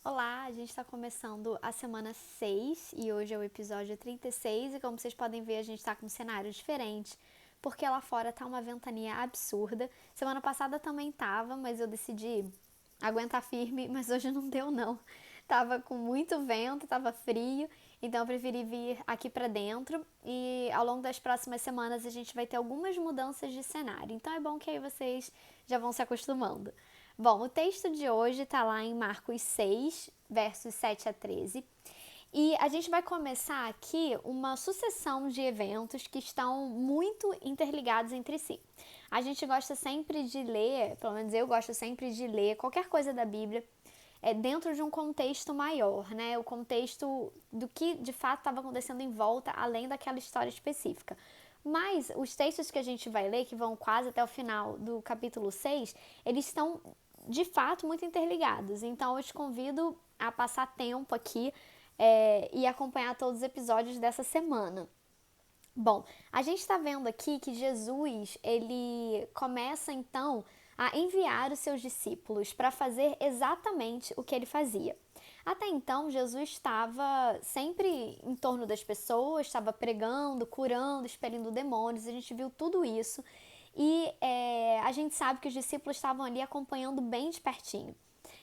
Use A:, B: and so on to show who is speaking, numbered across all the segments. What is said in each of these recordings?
A: Olá, a gente está começando a semana 6 e hoje é o episódio 36 e como vocês podem ver a gente está com um cenário diferente porque lá fora tá uma ventania absurda. Semana passada também tava, mas eu decidi aguentar firme, mas hoje não deu não. Tava com muito vento, tava frio, então eu preferi vir aqui para dentro e ao longo das próximas semanas a gente vai ter algumas mudanças de cenário. Então é bom que aí vocês já vão se acostumando. Bom, o texto de hoje está lá em Marcos 6, versos 7 a 13. E a gente vai começar aqui uma sucessão de eventos que estão muito interligados entre si. A gente gosta sempre de ler, pelo menos eu gosto sempre de ler qualquer coisa da Bíblia dentro de um contexto maior, né? O contexto do que de fato estava acontecendo em volta, além daquela história específica. Mas os textos que a gente vai ler, que vão quase até o final do capítulo 6, eles estão de fato muito interligados. Então eu te convido a passar tempo aqui e acompanhar todos os episódios dessa semana. Bom, a gente está vendo aqui que Jesus, ele começa então a enviar os seus discípulos para fazer exatamente o que ele fazia. Até então, Jesus estava sempre em torno das pessoas, estava pregando, curando, expelindo demônios, a gente viu tudo isso e a gente sabe que os discípulos estavam ali acompanhando bem de pertinho.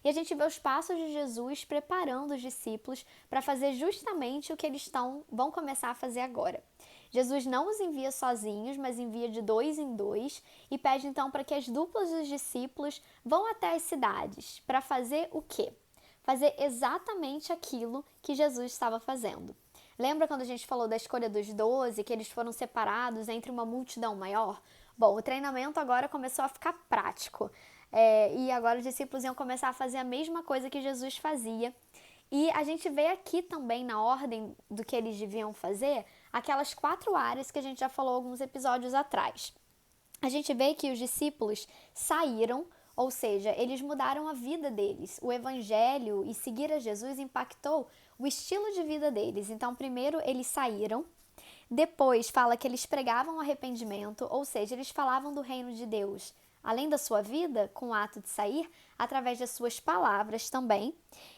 A: E a gente vê os passos de Jesus preparando os discípulos para fazer justamente o que eles vão começar a fazer agora. Jesus não os envia sozinhos, mas envia de 2 em 2 e pede então para que as duplas dos discípulos vão até as cidades para fazer o quê? Fazer exatamente aquilo que Jesus estava fazendo. Lembra quando a gente falou da escolha dos 12, que eles foram separados entre uma multidão maior? Bom, o treinamento agora começou a ficar prático. E agora os discípulos iam começar a fazer a mesma coisa que Jesus fazia. E a gente vê aqui também, na ordem do que eles deviam fazer, aquelas 4 áreas que a gente já falou alguns episódios atrás. A gente vê que os discípulos saíram, ou seja, eles mudaram a vida deles. O evangelho e seguir a Jesus impactou o estilo de vida deles. Então, primeiro eles saíram, depois fala que eles pregavam arrependimento, ou seja, eles falavam do reino de Deus, além da sua vida, com o ato de sair, através das suas palavras também.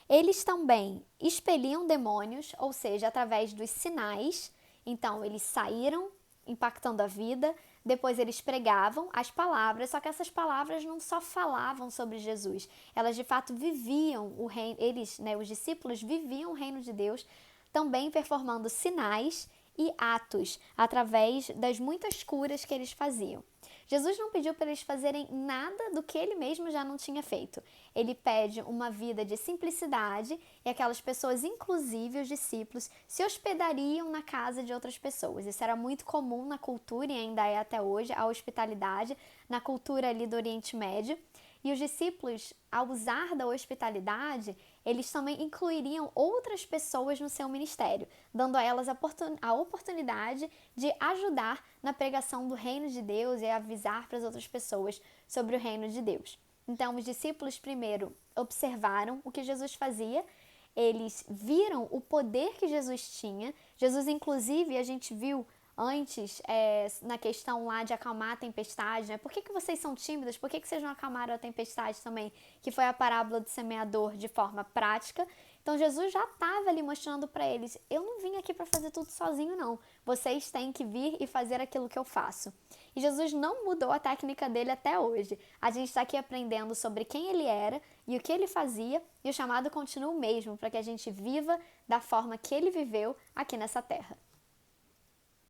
A: Eles também expeliam demônios, ou seja, através dos sinais. Então, eles saíram impactando a vida, depois eles pregavam as palavras, só que essas palavras não só falavam sobre Jesus, elas de fato viviam o reino, eles, os discípulos viviam o reino de Deus, também performando sinais e atos através das muitas curas que eles faziam. Jesus não pediu para eles fazerem nada do que ele mesmo já não tinha feito. Ele pede uma vida de simplicidade e aquelas pessoas, inclusive os discípulos, se hospedariam na casa de outras pessoas. Isso era muito comum na cultura e ainda é até hoje, a hospitalidade, na cultura ali do Oriente Médio. E os discípulos, ao usar da hospitalidade, eles também incluiriam outras pessoas no seu ministério, dando a elas a oportunidade de ajudar na pregação do reino de Deus e avisar para as outras pessoas sobre o reino de Deus. Então, os discípulos primeiro observaram o que Jesus fazia, eles viram o poder que Jesus tinha. Jesus, inclusive, a gente viu antes, na questão lá de acalmar a tempestade, né? Por que vocês são tímidos? Por que vocês não acalmaram a tempestade também? Que foi a parábola do semeador de forma prática. Então, Jesus já estava ali mostrando para eles, eu não vim aqui para fazer tudo sozinho, não. Vocês têm que vir e fazer aquilo que eu faço. E Jesus não mudou a técnica dele até hoje. A gente está aqui aprendendo sobre quem ele era e o que ele fazia, e o chamado continua o mesmo, para que a gente viva da forma que ele viveu aqui nessa terra.